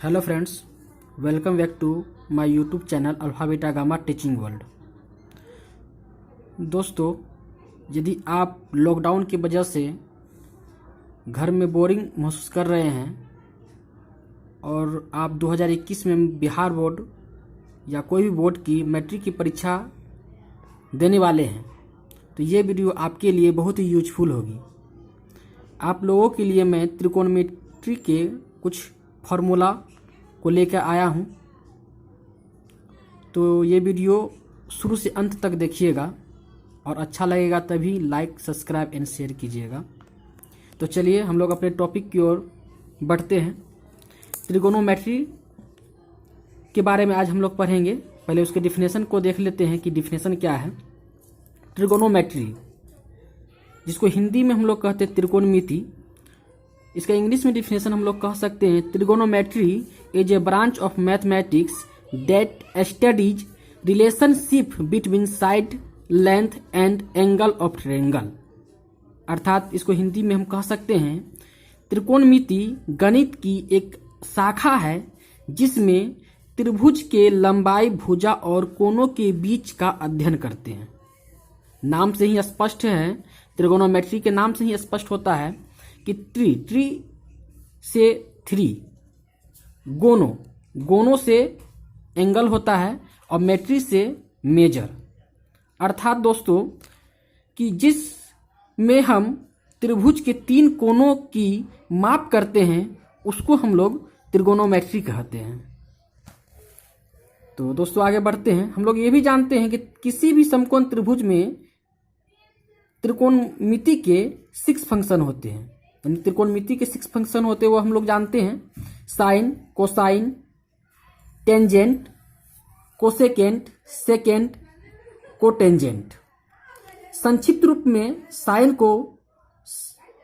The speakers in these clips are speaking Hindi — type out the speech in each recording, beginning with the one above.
Hello friends, welcome back to my YouTube channel alpha beta gamma teaching world. दोस्तों, यदि आप लॉकडाउन की वजह से घर में बोरिंग महसूस कर रहे हैं और आप 2021 में बिहार बोर्ड या कोई भी बोर्ड की मैट्रिक की परीक्षा देने वाले हैं, तो ये वीडियो आपके लिए बहुत ही यूजफुल होगी। आप लोगों के लिए मैं त्रिकोणमिति के कुछ फार्मूला को लेकर आया हूं, तो ये वीडियो शुरू से अंत तक देखिएगा और अच्छा लगेगा तभी लाइक, सब्सक्राइब एंड शेयर कीजिएगा। तो चलिए हम लोग अपने टॉपिक की ओर बढ़ते हैं। त्रिकोणोमेट्री के बारे में आज हम लोग पढ़ेंगे। पहले उसके डिफिनेशन को देख लेते हैं कि डिफिनेशन क्या है। त्रिकोणोमेट्री, जिसको हिंदी में हम लोग कहते हैं त्रिकोणमिति, इसका इंग्लिश में डिफिनेशन हम लोग कह सकते हैं trigonometry is a branch of mathematics that studies relationship between side, length and angle of triangle. अर्थात इसको हिंदी में हम कह सकते हैं त्रिकोणमिति गणित की एक शाखा है जिसमें त्रिभुज के लंबाई, भुजा और कोणों के बीच का अध्ययन करते हैं। नाम से ही स्पष्ट है, त्रिकोणोमेट्री के नाम से ही स्पष्ट होता है कि ट्री से थ्री, गोनों से एंगल होता है और मेट्री से मेजर। अर्थात दोस्तों कि जिसमें हम त्रिभुज के तीन कोणों की माप करते हैं उसको हम लोग त्रिकोणोमेट्री कहते हैं। तो दोस्तों आगे बढ़ते हैं। हम लोग ये भी जानते हैं कि किसी भी समकोण त्रिभुज में त्रिकोणमिति के 6 फंक्शन होते हैं। यानी त्रिकोणमिति के 6 फंक्शन होते हैं, वो हम लोग जानते हैं। Sine, cosine, tangent, cosecant, secant, cotangent. संक्षिप्त रूप में साइन को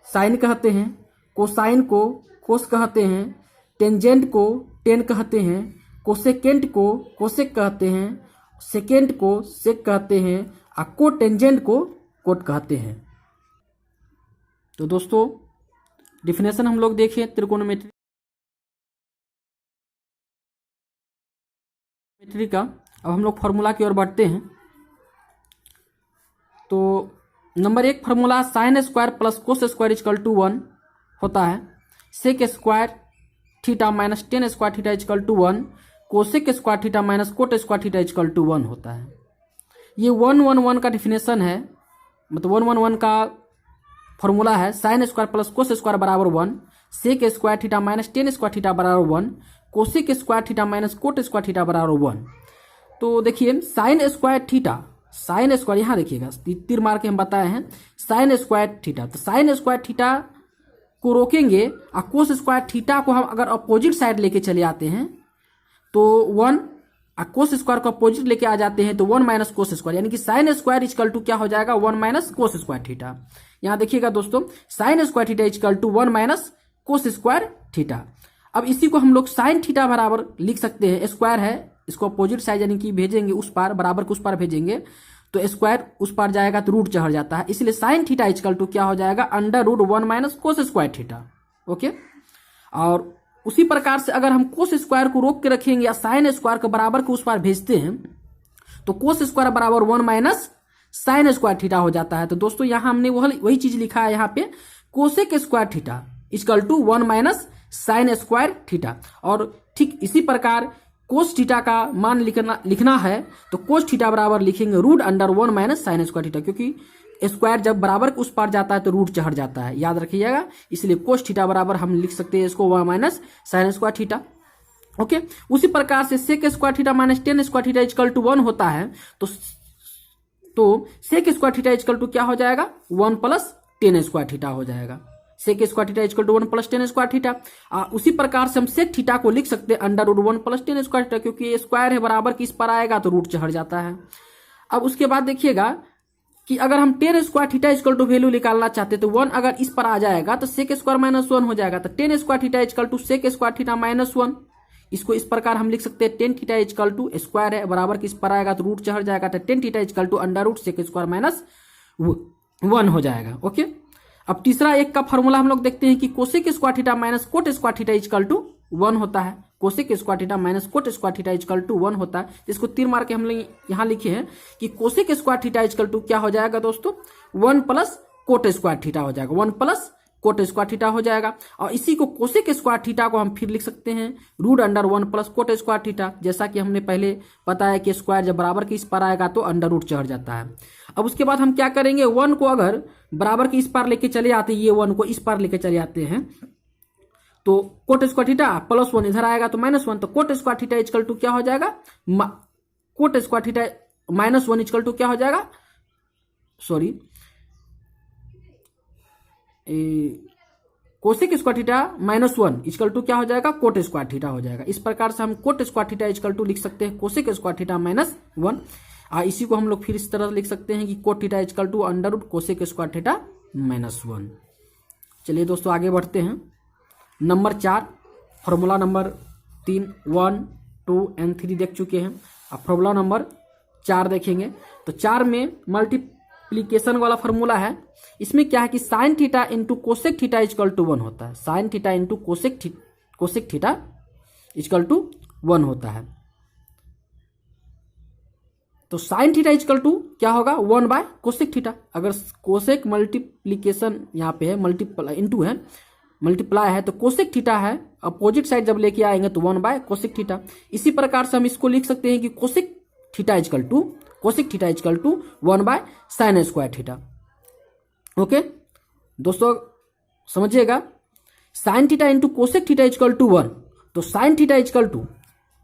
साइन कहते हैं, कोसाइन को कोस कहते हैं, टेंजेंट को टेन कहते हैं, कोसेकेंट को कोसेक कहते हैं, सेकेंट को सेक कहते हैं और कोटेंजेंट को कोट कहते हैं। तो दोस्तों डिफिनेशन हम लोग देखें त्रिकोणमिति का। अब हम लोग फार्मूला की ओर बढ़ते हैं। तो number 1 formula sine square plus cos square equal to 1 होता है। Sec square theta minus tan square theta equal to 1, cosec square theta minus cot square theta equal to 1 होता है। ये 1 का डिफिनेशन है, मतलब 1 का फॉर्मूला है। Sine square plus cos square बराबर 1, sec square theta minus tan square theta बराबर 1, cosec square theta minus cot square theta बराबर 1। तो देखिए साइन स्क्वायर यहाँ देखिएगा, तीर मार के हम बताए हैं साइन स्क्वायर थीटा। तो साइन स्क्वायर थीटा को रोकेंगे और कोस स्क्वायर थीटा को हम अगर अपोजिट साइड लेके चले आते हैं तो 1, कोस स्क्वायर को अपोजिट लेके आ जाते हैं तो 1 माइनस कोस स्क्वायर, यानी कि साइन स्क्वायर इक्वल टू क्या हो जाएगा 1 माइनस कोस स्क्वायर थीटा। यहां देखिएगा दोस्तों, sine square theta equal to 1 minus cos square theta. अब इसी को हम लोग साइन थीटा बराबर लिख सकते हैं, स्क्वायर है, इसको अपोजिट साइड यानी कि भेजेंगे उस पार, बराबर को उस पार भेजेंगे तो स्क्वायर उस पार जाएगा तो रूट चढ़ जाता है, इसलिए साइन थीटा इक्वल टू क्या हो जाएगा under root 1 minus cos square theta. Okay, और उसी प्रकार से अगर हम कोस स्क्वायर को रोक के रखेंगे या साइन स्क्वायर को बराबर को उस पार भेजते हैं तो कोस स्क्वायर बराबर 1 माइनस साइन स्क्वायर थीटा हो जाता है। तो दोस्तों यहां हमने वही चीज लिखा है, यहाँ पे cosec square theta equal to 1 minus sine square theta. और ठीक इसी प्रकार कोस थीटा का मान लिखना है तो कोस थीटा बराबर लिखेंगे root under 1 minus sine square theta, क्योंकि स्क्वायर जब बराबर उस पार जाता है तो रूट चढ़ जाता है, याद रखिएगा। इसलिए कोस थीटा बराबर हम लिख सकते हैं इसको 1 minus sine square theta. Okay, उसी प्रकार से sec square theta minus tan square theta equal to 1 होता है। तो sec square theta equal to क्या हो जाएगा 1 प्लस टेन स्क्वायर थीटा हो जाएगा। Sec square theta equal to 1 plus tan square theta. उसी प्रकार से हम सेक थीटा को लिख सकते हैं under root 1 plus tan square theta, क्योंकि ये स्क्वायर है बराबर किस पर आएगा तो रूट चढ़ जाता है। अब उसके बाद देखिएगा कि अगर हम tan square theta equal to value निकालना चाहते हैं तो 1 अगर इस पर आ जाएगा तो सेक स्क्वायर माइनस 1 हो जाएगा। तो tan square theta equal to sec square theta minus 1, इसको इस प्रकार हम लिख सकते हैं tan theta equal to square है बराबर किस पर आएगा तो रूट चढ़ जाएगा, तो tan theta equal to under root sec square minus 1 हो जाएगा। ओके, अब तीसरा एक का फॉर्मूला हम लोग देखते हैं कि cosec square theta minus cot square theta equal to 1 होता है। Cosec square theta minus cot square theta equal to 1 होता है। इसको तीर मार के हम लोग यहाँ लिखे हैं कि cosec square theta equal to क्या हो जाएगा दोस्तों, 1 प्लस कोट स्क्वायर थीटा हो जाएगा, 1 प्लस कोट स्क्वायर थीटा हो जाएगा। और इसी को कोसेक स्क्वायर थीटा को हम फिर लिख सकते हैं root under 1 plus cot square theta, जैसा कि हमने पहले बताया कि स्क्वायर जब बराबर के इस पर आएगा तो अंडर रूट चढ़ जाता है। अब उसके बाद हम क्या करेंगे, 1 को अगर बराबर के इस पार लेके चले आते हैं, ये 1 को इस पार लेके चले आते हैं तो कोट स्क्वायर थीटा प्लस 1 इधर आएगा तो -1, तो cot square theta equal to क्या हो जाएगा, cot square theta -1 equal to क्या हो जाएगा, sorry cosec square theta -1 equal to क्या हो जाएगा, कोट स्क्वायर थीटा हो जाएगा। इस प्रकार से हम cot square theta equal to लिख सकते हैं कोसेक स्क्वायर थीटा -1। इसी को हम लोग फिर इस तरह लिख सकते हैं कि cot theta equal to under root cosec square theta -1। चलिए दोस्तों आगे बढ़ते हैं। नंबर 4 फॉर्मूला नंबर 3 1 2 एंड 3 देख चुके हैं। अब फॉर्मूला नंबर 4 देखेंगे तो 4 में मल्टीप्लीकेशन वाला फॉर्मूला है। इसमें क्या है कि sine theta into cosec theta equal to 1 होता है, sine theta into cosec theta equal to 1 होता है। तो साइन थीटा इजकल टू क्या होगा, 1 बाय कोसेक थीटा। अगर कोसेक मल्टीप्लीकेशन यहाँ पे है, मल्टीप्लाई इंटू है, मल्टीप्लाई है, तो कोसेक थीटा है, अपोजिट साइड जब लेके आएंगे तो 1 बाय कोसेक थीटा। इसी प्रकार से हम इसको लिख सकते हैं कि cosec theta equal to 1 by sine square theta. Okay दोस्तों समझिएगा, sine theta into cosec theta equal to 1, तो sine theta equal to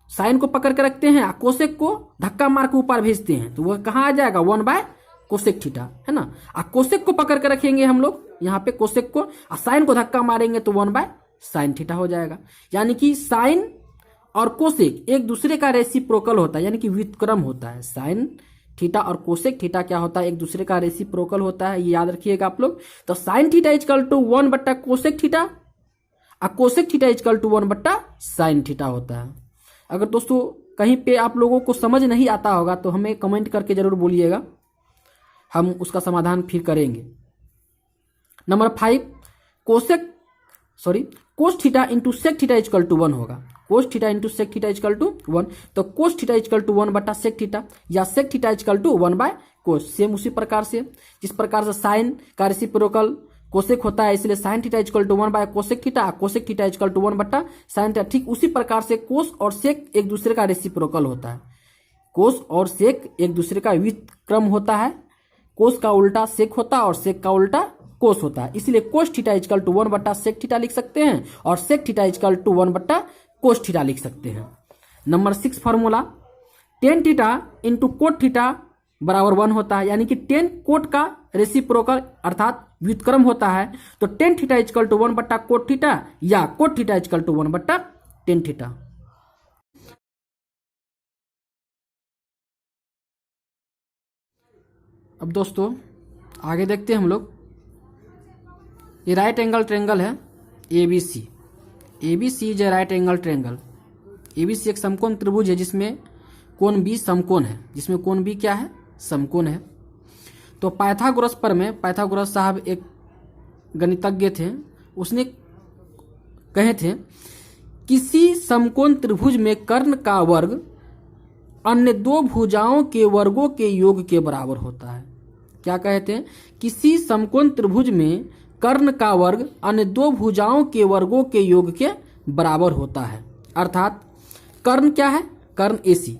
sine को पकड़ के रखते हैं, कोसेक को धक्का मार के ऊपर भेजते हैं तो वह कहाँ आ जाएगा, 1 बाय कोसेक थीटा, है ना। कोसेक को पकड़ के रखेंगे हम लोग यहाँ पे कोसेक को, साइन को धक्का मारेंगे तो 1 बाय साइन थीटा हो जाएगा। यानी कि साइन और कोसेक एक दूसरे का रेसिप्रोकल होता है, यानी कि व्युत्क्रम होता है। साइन थीटा और कोसेक थीटा क्या होता है, एक दूसरे का रेसिप्रोकल होता है, ये याद रखिएगा आप लोग। तो साइन थीटा इजकल टू 1 बट्टा कोसेक थीटा और कोसेक थीटा इजकल टू 1 बट्टा साइन थीटा होता है। अगर दोस्तों कहीं पे आप लोगों को समझ नहीं आता होगा तो हमें कमेंट करके जरूर बोलिएगा, हम उसका समाधान फिर करेंगे। Number 5 cos theta into sec theta equal to 1 होगा, cos theta into sec theta equal to 1। तो कोस थीटा इजकल टू 1 बटा सेक थीटा या sec theta equal to 1 by cos. Same उसी प्रकार से जिस प्रकार से साइन का रेसिप्रोकल कोसेक होता है, इसलिए sine theta equal to 1 by cosec theta, cosec theta equal to 1 बट्टा साइन थीटा। ठीक उसी प्रकार से कोस और सेक एक दूसरे का रेसिप्रोकल होता है, कोस और सेक एक दूसरे का व्युत्क्रम होता है। कोस का उल्टा सेक होता है और सेक का उल्टा कोस होता है, इसलिए कोस थीटा इजकल टू 1 बट्टा सेक थीटा लिख सकते हैं और सेक थीटा इजकल टू 1 बट्टा कोस थीटा लिख सकते हैं। Number 6 formula tan theta into coat theta बराबर 1 होता है, यानी कि टेन कोट का रेसिप्रोकल अर्थात व्युत्क्रम होता है। तो टेन थीटा इजकल टू 1 बट्टा कोट थीटा या कोट थीटा इजकल टू 1 बट्टा टेन थीटा। अब दोस्तों आगे देखते हैं हम लोग, ये राइट एंगल ट्रायंगल है ABC. ABC is a right angle triangle. ABC एक समकोण त्रिभुज है जिसमें कोण बी समकोण है, जिसमें कोण बी क्या है, समकोण है। तो पाइथागोरस पर में पाइथागोरस साहब एक गणितज्ञ थे, उसने कहे थे किसी समकोण त्रिभुज में कर्ण का वर्ग अन्य दो भुजाओं के वर्गों के योग के बराबर होता है। क्या कहते हैं, किसी समकोण त्रिभुज में कर्ण का वर्ग अन्य दो भुजाओं के वर्गों के योग के बराबर होता है। अर्थात कर्ण क्या है, कर्ण एसी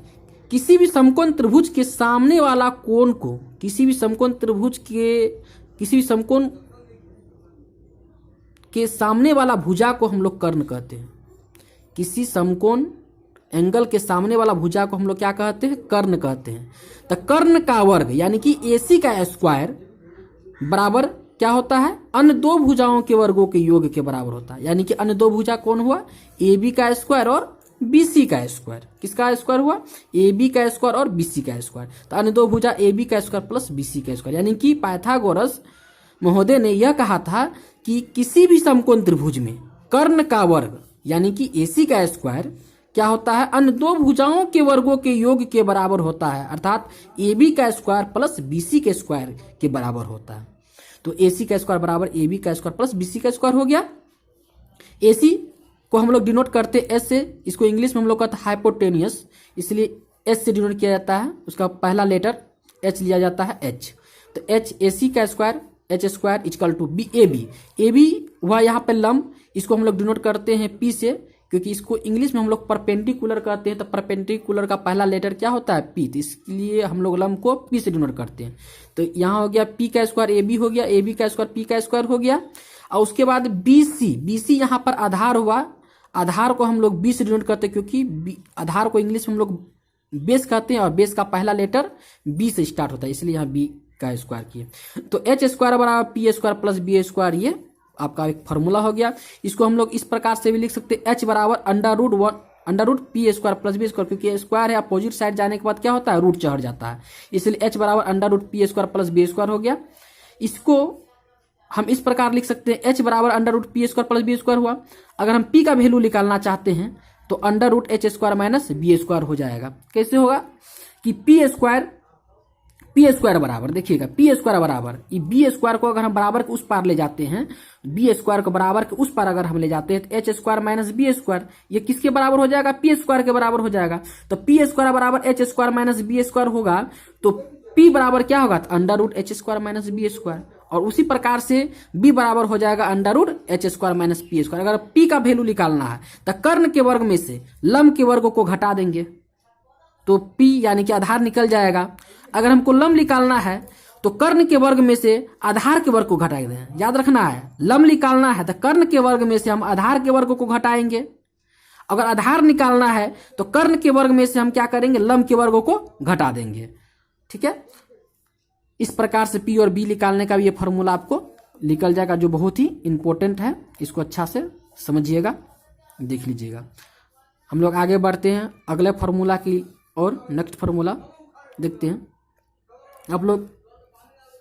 किसी भी समकोण त्रिभुज के सामने वाला कोण को, किसी भी समकोण त्रिभुज के किसी भी समकोण के सामने वाला भुजा को हम लोग कर्ण कहते हैं। किसी समकोण एंगल के सामने वाला भुजा को हम लोग क्या कहते हैं, कर्ण कहते हैं। तो कर्ण का वर्ग यानी कि एसी का स्क्वायर बराबर क्या होता है, अन्य दो भुजाओं के वर्गों के योग के बराबर होता है। यानी कि अन्य दो भुजा कौन हुआ, ए बी का स्क्वायर और बीसी का स्क्वायर। किसका स्क्वायर हुआ, ए बी का स्क्वायर और बीसी का स्क्वायर। तो अन्य दो भुजा ए बी का स्क्वायर प्लस बीसी का स्क्वायर। यानी कि पाइथागोरस महोदय ने यह कहा था कि किसी भी समकोण त्रिभुज में कर्ण का वर्ग यानी कि एसी का स्क्वायर क्या होता है, अन्य दो भुजाओं के वर्गों के योग के बराबर होता है। अर्थात ए बी का स्क्वायर प्लस बीसी के स्क्वायर के बराबर होता है। तो एसी का स्क्वायर बराबर ए बी का स्क्वायर प्लस बीसी का स्क्वायर हो गया। एसी को हम लोग डिनोट करते हैं एच से। इसको इंग्लिश में हम लोग कहते हैं हाइपोटेनियस, इसलिए एच से डिनोट किया जाता है। उसका पहला लेटर एच लिया जाता है एच। तो एच ए सी का square H square equal to B A B. A B हुआ यहाँ पे लंब, इसको हम लोग डिनोट करते हैं पी से, क्योंकि इसको इंग्लिश में हम लोग परपेंडिकुलर कहते हैं। तो परपेंडिकुलर का पहला लेटर क्या होता है पी, तो इसलिए हम लोग लंब को पी से डिनोट करते हैं। तो यहाँ हो गया पी का स्क्वायर ए बी हो गया, ए बी का स्क्वायर पी का स्क्वायर हो गया। और उसके बाद बी सी, बी सी यहाँ पर आधार हुआ, आधार को हम लोग बी से डिनोट करते हैं, क्योंकि आधार को इंग्लिश में हम लोग बेस कहते हैं और बेस का पहला लेटर बी से स्टार्ट होता है, इसलिए यहाँ बी का स्क्वायर किए। तो एच स्क्वायर बराबर P square plus B square, ये आपका एक फॉर्मूला हो गया। इसको हम लोग इस प्रकार से भी लिख सकते हैं, एच बराबर under root P square plus B square, क्योंकि स्क्वायर है अपोजिट साइड जाने के बाद क्या होता है रूट चढ़ जाता है, इसलिए एच बराबर under root P square plus B square हो गया। इसको हम इस प्रकार लिख सकते हैं, एच बराबर under root P square plus B square हुआ। अगर हम पी का वैल्यू निकालना चाहते हैं तो under root H square minus B square हो जाएगा। कैसे होगा कि पी स्क्वायर बराबर, देखिएगा पी स्क्वायर बराबर बी स्क्वायर को अगर हम बराबर के उस पार ले जाते हैं, बी स्क्वायर को बराबर के उस पार अगर हम ले जाते हैं तो H square minus B square, ये किसके बराबर हो जाएगा पी स्क्वायर के बराबर हो जाएगा। तो पी स्क्वायर बराबर H square minus B square होगा, तो पी बराबर क्या होगा under root H square minus B square. और उसी प्रकार से बी बराबर हो जाएगा under root H square minus P square. अगर पी का वैल्यू निकालना है तो कर्ण के वर्ग में से लंब के वर्ग को घटा देंगे, तो पी यानी कि आधार निकल जाएगा। अगर हमको लंब निकालना है तो कर्ण के वर्ग में से आधार के वर्ग को घटा दें। याद रखना है, लंब निकालना है तो कर्ण के वर्ग में से हम आधार के वर्ग को घटाएंगे। अगर आधार निकालना है तो कर्ण के वर्ग में से हम क्या करेंगे लंब के वर्गों को घटा देंगे। ठीक है, इस प्रकार से पी और बी निकालने का भी ये फॉर्मूला आपको निकल जाएगा, जो बहुत ही इंपॉर्टेंट है। इसको अच्छा से समझिएगा, देख लीजिएगा। हम लोग आगे बढ़ते हैं अगले फॉर्मूला की और नेक्स्ट फॉर्मूला देखते हैं। आप लोग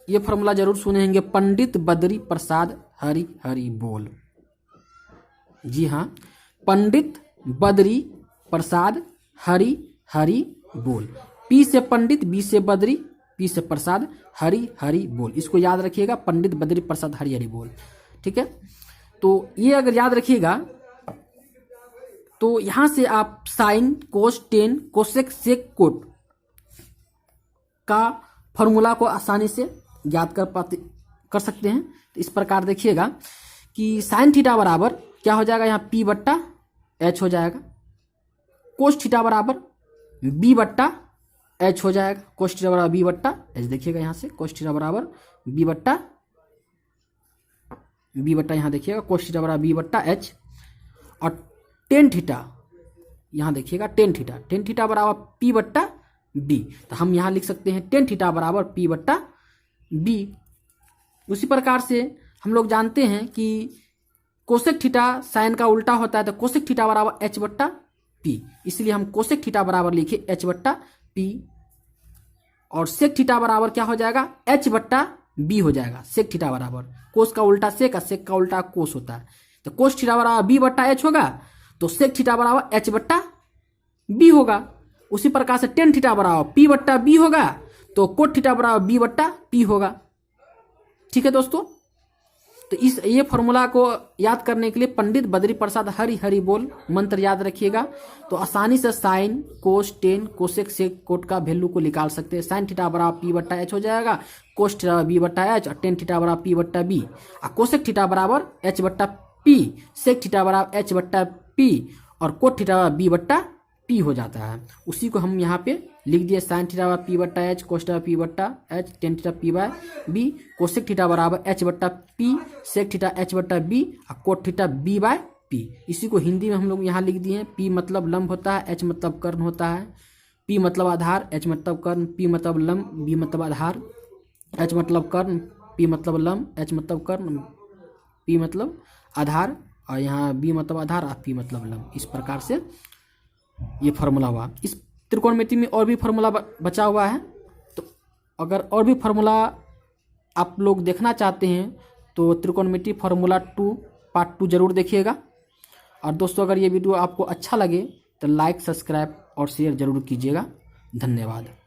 ये फॉर्मूला जरूर सुने होंगे, पंडित बद्री प्रसाद हरि हरि बोल। जी हाँ, पंडित बद्री प्रसाद हरि हरि बोल। पी से पंडित, बी से बद्री, पी से प्रसाद, हरि हरि बोल। इसको याद रखिएगा, पंडित बद्री प्रसाद हरि हरि बोल। ठीक है, तो ये अगर याद रखिएगा तो यहां से आप sine cos tan cosec sec cot का फॉर्मूला को आसानी से ज्ञात कर सकते हैं। तो इस प्रकार देखिएगा कि साइन थीटा बराबर क्या हो जाएगा, यहाँ पी बट्टा एच हो जाएगा। कोस थीटा बराबर बी बट्टा एच हो जाएगा। कोस थीटा बराबर बी बट्टा एच, देखिएगा यहाँ से कोस थीटा बराबर बी बट्टा यहाँ देखिएगा कोस थीटा बराबर बी बट्टा एच। और टेन थीटा यहाँ देखिएगा टेन थीटा बराबर पी बट्टा बी। तो हम यहाँ लिख सकते हैं टेन थीटा बराबर पी बट्टा बी। उसी प्रकार से हम लोग जानते हैं कि कोसेक थीटा साइन का उल्टा होता है, तो कोसेक थीटा बराबर एच बट्टा पी, इसलिए हम कोसेक थीटा बराबर लिखे एच बट्टा पी। और सेक थीटा बराबर क्या हो जाएगा एच बट्टा बी हो जाएगा। सेक थीटा बराबर कोस का उल्टा सेक, सेक का उल्टा कोस होता है, तो कोस थीटा बराबर बी बट्टा एच होगा, तो सेक थीटा बराबर एच बट्टा बी होगा। उसी प्रकार से टेन थीटा बराबर पी बट्टा बी होगा, तो कोट थीटा बराबर बी बट्टा पी होगा। ठीक है दोस्तों, तो ये फॉर्मूला को याद करने के लिए पंडित बद्री प्रसाद हरि हरि बोल मंत्र याद रखिएगा, तो आसानी से sine cos tan cosec sec cot का वैल्यू को निकाल सकते हैं। साइन थीटा बराबर पी बट्टा एच हो जाएगा, कोस थीटा बी बट्टा एच, और टेन थीटा बराबर पी बट्टा बी, और कोसेक थीटा बराबर एच बट्टा पी, सेक थीटा बराबर एच बट्टा पी, और कोट थीटा बराबर बी बट्टा पी हो जाता है। उसी को हम यहाँ पे लिख दिए, साइन थीटा बराबर पी बट्टा एच, कोस थीटा पी बट्टा H, tan theta P by B, cosec theta बराबर एच बट्टा पी, सेक थीटा एच बट्टा बी, और cot theta B by P. इसी को हिंदी में हम लोग यहाँ लिख दिए। पी मतलब लंब होता है, एच मतलब कर्ण होता है, पी मतलब आधार, एच मतलब कर्ण, पी मतलब लंब, बी मतलब आधार, एच मतलब कर्ण, पी मतलब लंब, एच मतलब कर्ण, पी मतलब आधार, और यहाँ बी मतलब आधार और पी मतलब लंब। इस प्रकार से ये फार्मूला हुआ। इस त्रिकोणमिति में और भी फार्मूला बचा हुआ है, तो अगर और भी फार्मूला आप लोग देखना चाहते हैं तो त्रिकोणमिति फार्मूला 2 पार्ट 2 जरूर देखिएगा। और दोस्तों, अगर ये वीडियो आपको अच्छा लगे तो लाइक सब्सक्राइब और शेयर जरूर कीजिएगा। धन्यवाद।